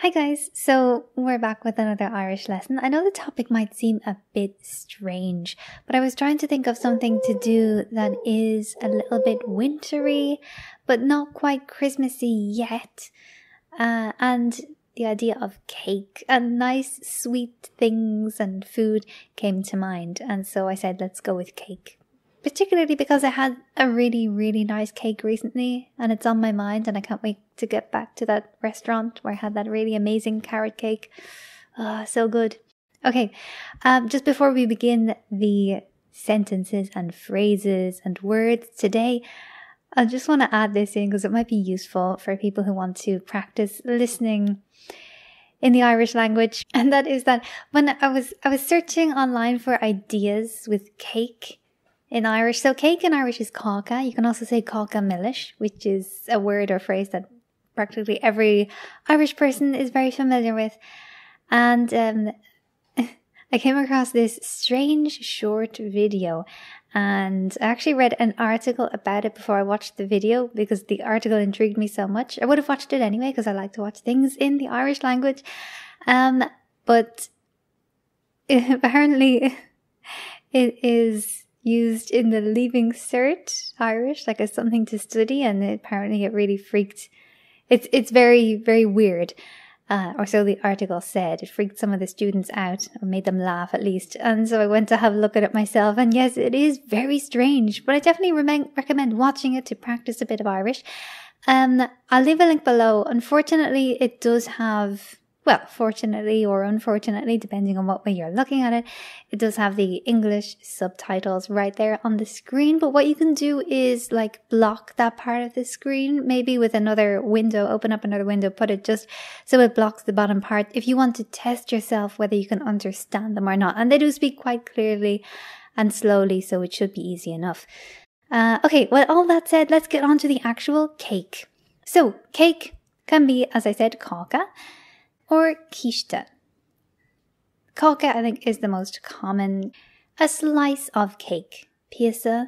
Hi guys, so we're back with another Irish lesson. I know the topic might seem a bit strange, but I was trying to think of something to do that is a little bit wintry, but not quite Christmassy yet. And the idea of cake and nice sweet things and food came to mind. And so I said, let's go with cake. Particularly because I had a really, really nice cake recently and it's on my mind and I can't wait to get back to that restaurant where I had that really amazing carrot cake. So good. Okay, just before we begin the sentences and phrases and words today, I just want to add this in because it might be useful for people who want to practice listening in the Irish language. And that is that when I was searching online for ideas with cake in Irish. So cake in Irish is kaw-ka. You can also say kaw-ka milse, which is a word or phrase that practically every Irish person is very familiar with. And I came across this strange short video and I actually read an article about it before I watched the video because the article intrigued me so much. I would have watched it anyway because I like to watch things in the Irish language. But apparently it is used in the Leaving Cert Irish, like as something to study, and apparently it really freaked. It's very, very weird, or so the article said. It freaked some of the students out, or made them laugh at least. And so I went to have a look at it myself, and yes, it is very strange. But I definitely recommend watching it to practice a bit of Irish. I'll leave a link below. Unfortunately, it does have. Well, fortunately or unfortunately, depending on what way you're looking at it, it does have the English subtitles right there on the screen. But what you can do is like block that part of the screen, maybe with another window, open up another window, put it just so it blocks the bottom part if you want to test yourself whether you can understand them or not. And they do speak quite clearly and slowly, so it should be easy enough. Okay, well, all that said, let's get on to the actual cake. So, cake can be, as I said, kaw-ka or keesh-teh. Kaw-ka, I think, is the most common. A slice of cake. Píosa,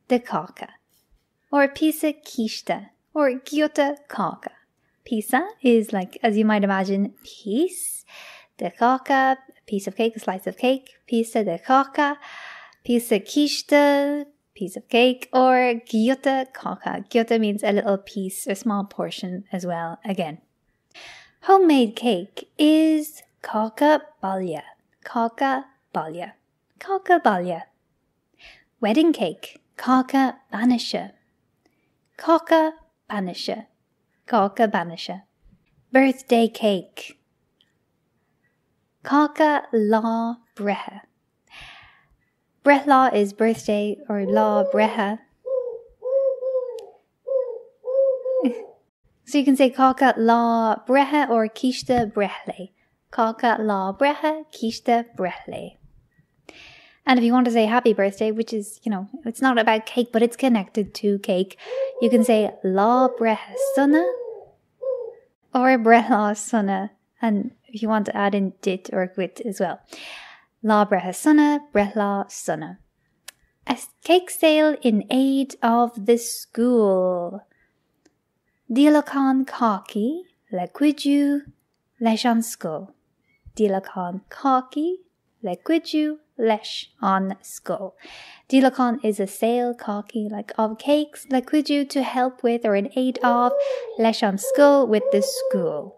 de cáca. Or pee-ssa keesh-teh. Or giota cáca. Pee-ssa is like, as you might imagine, piece. De cáca, a piece of cake, a slice of cake. Pee-ssa de cáca. Pee-ssa keesh-teh, piece of cake. Or giota cáca. Giota means a little piece, a small portion as well, again. Homemade cake is kaw-ka bol-yeh. Kaw-ka bol-yeh. Kaw-ka bol-yeh. Wedding cake, kaw-ka ban-isheh. Kaw-ka ban-isheh. Kaw-ka ban-isheh. Birthday cake, kaw-ka-law breh-heh. Breithlaw is birthday or law breh-heh. So you can say kaw-ka-law breh-heh or keesh-teh breithlae. Kaw-ka-law breh-heh, keesh-teh breithlae. And if you want to say happy birthday, which is, it's not about cake, but it's connected to cake, you can say law breh-heh Sona or breh-law Sona. And if you want to add in dit or kwid as well. Law breh-heh Sona, breh-law Sona. A cake sale in aid of the school. Díolachán kaw-kee, le kwid-joo, leis an scoil. Díolachán kaw-kee, le kwid-joo, leis an scoil. Díolachán is a sale, kaw-kee, like of cakes, le kwid-joo to help with or in aid of, leis an scoil with the school.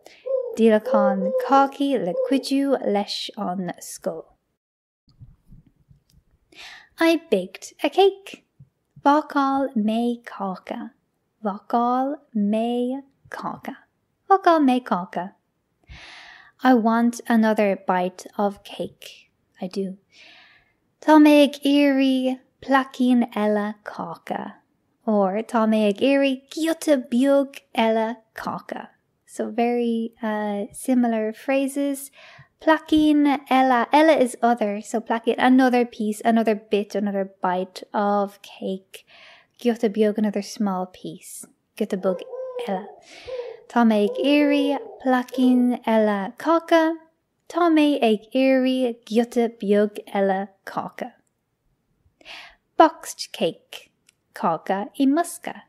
Díolachán kaw-kee, le kwid-joo, leis an scoil. I baked a cake. Bhágáil mé cáca. Bhágáil mé cáca. Bhágáil mé cáca. I want another bite of cake. I do. Tá mé ag éirí placín eile cáca. Or tá mé ag éirí giota beag eile cáca. So very similar phrases. Placín eile. Eile is other. So placín, another piece, another bit, another bite of cake. Giota beag, another small piece. Giota beag eile. Tá mé ag éirí placín eile cáca. Tá mé ag éirí giota beag eile cáca. Boxed cake. Cáca i musca.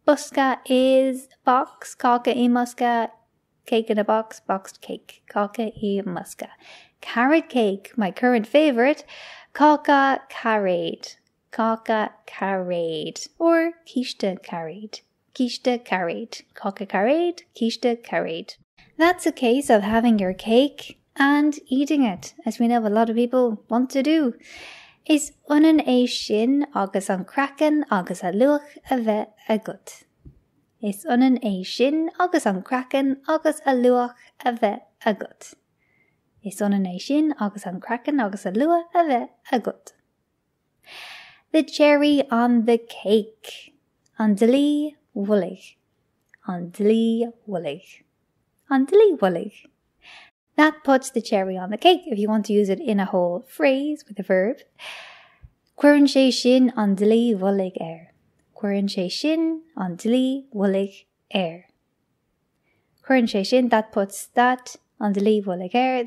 Busca is box. Cáca i musca cake in a box, boxed cake. Kaw-ka I muska. Carrot cake, my current favorite. Kaw-ka carried. Kaw-ka carried. Or keesh-teh carried. Keesh-teh carried. Kaw-ka carried. Keesh-teh carried. That's a case of having your cake and eating it, as we know a lot of people want to do. Is unan sin agus an kraken agus a luach a bheith a gut. Is unan sin agus an kraken agus a luach a bheith a gut. Is unan sin agus an kraken agus a luach a bheith a gut. The cherry on the cake. An deel-akh-awn. An deel-akh-awn. An deel-akh-awn. That puts the cherry on the cake if you want to use it in a whole phrase with a verb. Cuireann sé sin an deel-akh-awn air. Cuireann sé sin an deel-akh-awn air. Cuireann sé sin, that puts that on the deel-akh-awn air,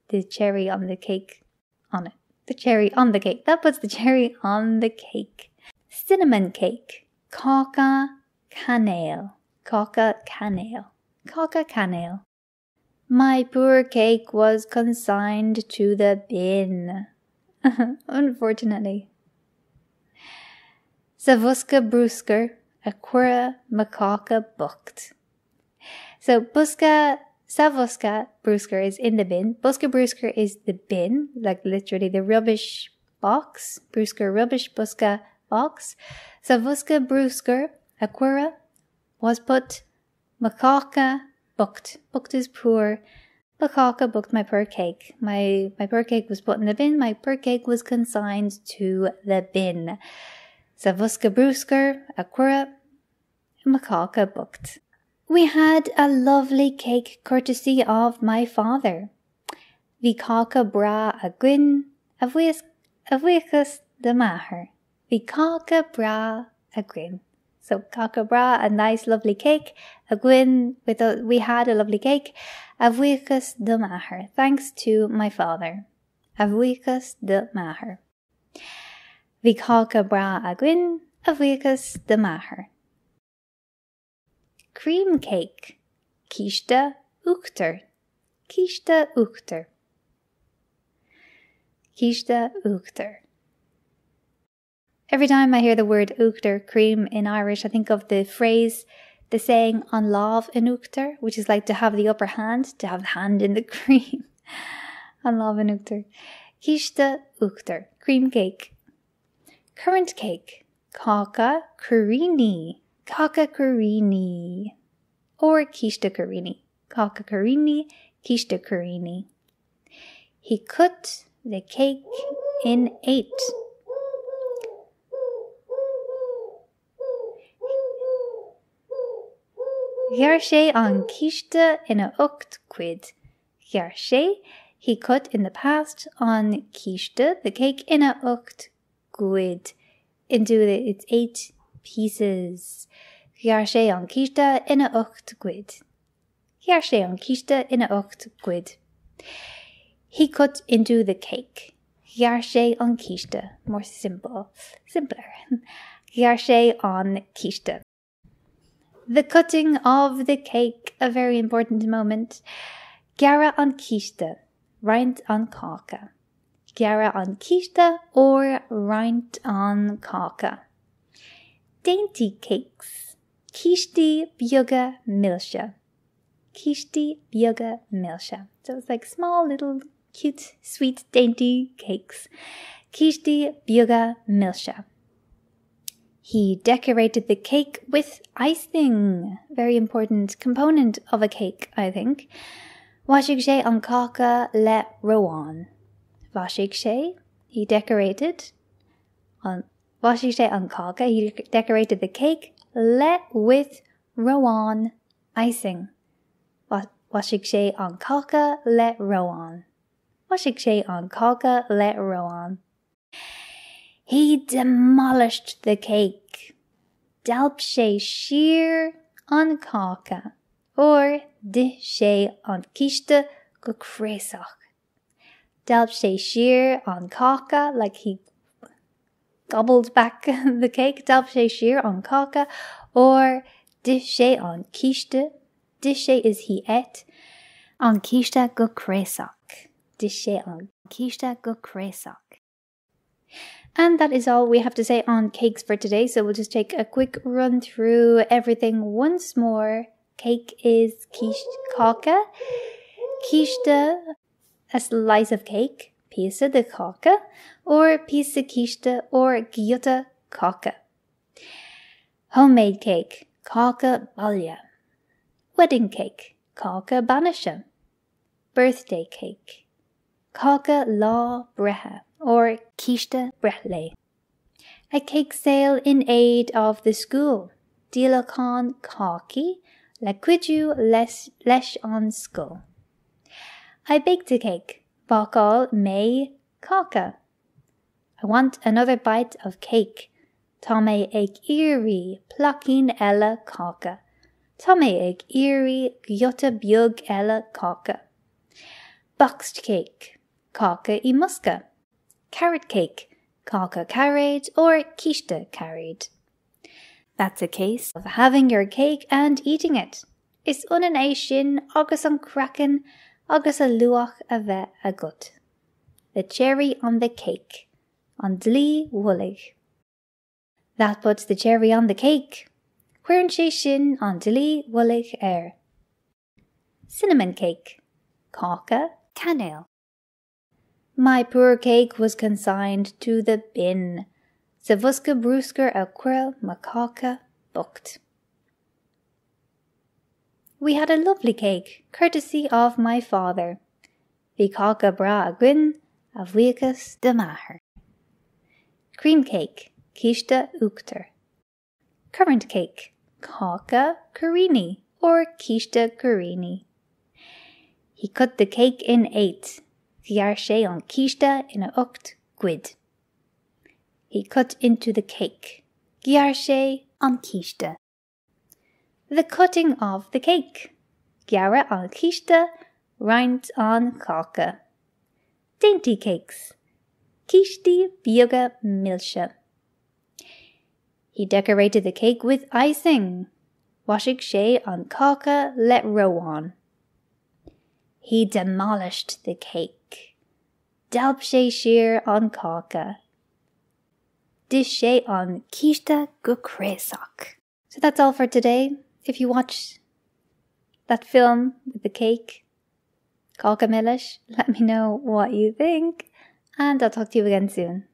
the cherry on the cake on it. The cherry on the cake. That puts the cherry on the cake. Cinnamon cake. Kaw-ka cannelle. Kaw-ka cannelle. Kaw-ka cannelle. My poor cake was consigned to the bin. Unfortunately. Sa bhuska brúscar a cuire macaca bucht. So sa bhuska brúscar is in the bin. Buska brúscar is the bin, like literally the rubbish box. Brúscar rubbish, buska box. Sa bhuska brúscar a cuire was put macaca bucht. Bucht is poor. Macaca bucht, my poor cake. My poor cake was put in the bin. My poor cake was consigned to the bin. Sa bhuska brúscar a cuire macaca bucht. We had a lovely cake courtesy of my father. Vi cáca breh-heh a bhuíochas de maithair. Vi cáca breh-heh. So cáca breh, a nice lovely cake. We had a lovely cake. A bhuíochas de maithair. Thanks to my father. A bhuíochas de maithair. Vi cáca breh-heh a bhuíochas de maithair. Cream cake. Keesh-teh. Keesh-teh. Keesh-teh. Every time I hear the word uachtar, cream in Irish, I think of the phrase, the saying, an lámh in uachtar, which is like to have the upper hand, to have the hand in the cream. An lámh in uachtar. Keesh-teh, cream cake. Currant cake. Cáca cuiríní. Cáca cuiríní. Or keesh-teh cuiríní. Cáca cuiríní, keesh-teh cuiríní. He cut the cake in 8. Ghear sé an císte ina 8 quid. Ghear sé, he cut in the past on keesh-teh, the cake, ina 8 quid. Into its 8 pieces. Ghear sé an císte ina 8 quid. Ghear sé an císte ina 8 quid. He cut into the cake. Ghear sé an císte. More simpler. Ghear sé an císte. The cutting of the cake, a very important moment. Gearra an keesh-teh, roint an cáca. Gearra an keesh-teh or roint an cáca. Dainty cakes. Cístí, beaga, milse. Cístí, beaga, milse. So it's like small, little, cute, sweet, dainty cakes. Cístí, beaga, milse. He decorated the cake with icing. Very important component of a cake, I think. Bhaisig sé an cáca le róán. Bhaisig sé, he decorated an cáca, he decorated the cake with róán icing. Bhaisig sé an cáca le róán. Bhaisig sé an cáca le róán. He demolished the cake. Dalp sé sheer an cáca. Or di sé an keesh-teh go creasach. Dalp sé sheer an cáca, like he gobbled back the cake. Dalp sé sheer an cáca. Or di sé an keesh-teh. Di sé is he ate. An keesh-teh go creasach. Dis-sé an keesh-teh go creasach. And that is all we have to say on cakes for today, so we'll just take a quick run through everything once more. Cake is kaw-ka, keesh-teh, a slice of cake, píosa the cáca, or pee-ssa keesh-teh, or giota cáca. Homemade cake, kaw-ka bol-yeh. Wedding cake, kaw-ka ban-isheh. Birthday cake, kaw-ka breh-heh, or keesh-teh breh-lay. A cake sale in aid of the school, deel-akh-awn kaw-kee, le kwid-joo leis an school. I baked a cake, bácáil mé cáca. I want another bite of cake. Tá mé ag iarraidh placín eile cáca. Tá mé ag iarraidh giota beag eile cáca. Boxed cake, cáca I musca. Carrot cake, cáca carried or keesh-teh carried. That's a case of having your cake and eating it. Is unan é sin agus an crackan agus a luach a bheith agat. The cherry on the cake, an dlee-akh-awn. That puts the cherry on the cake. Cuireann sé sin an dlee-akh-awn Cinnamon cake, cáca cannelle. My poor cake was consigned to the bin. Sa bhusca brúscar a cuireadh ma cáca bocht. We had a lovely cake, courtesy of my father. Bhí cáca bra a gcuin, a bhuíochas de maithair. Cream cake, keesh-teh uachtar. Currant cake, kaw-ka carini or keesh-teh carini. He cut the cake in 8. Ghear sé an keesh-teh in a 8 kwid. He cut into the cake. Ghear sé an keesh-teh. The cutting of the cake. Gheara an keesh-teh, rind an cáca. Dainty cakes. Cístí, beaga, milse. He decorated the cake with icing. Washig sé an cáca let row on. He demolished the cake. Dalb sé sheer an cáca. Dis sé an keesh-teh go creasach. So that's all for today. If you watch that film with the cake, cáca milse, let me know what you think, and I'll talk to you again soon.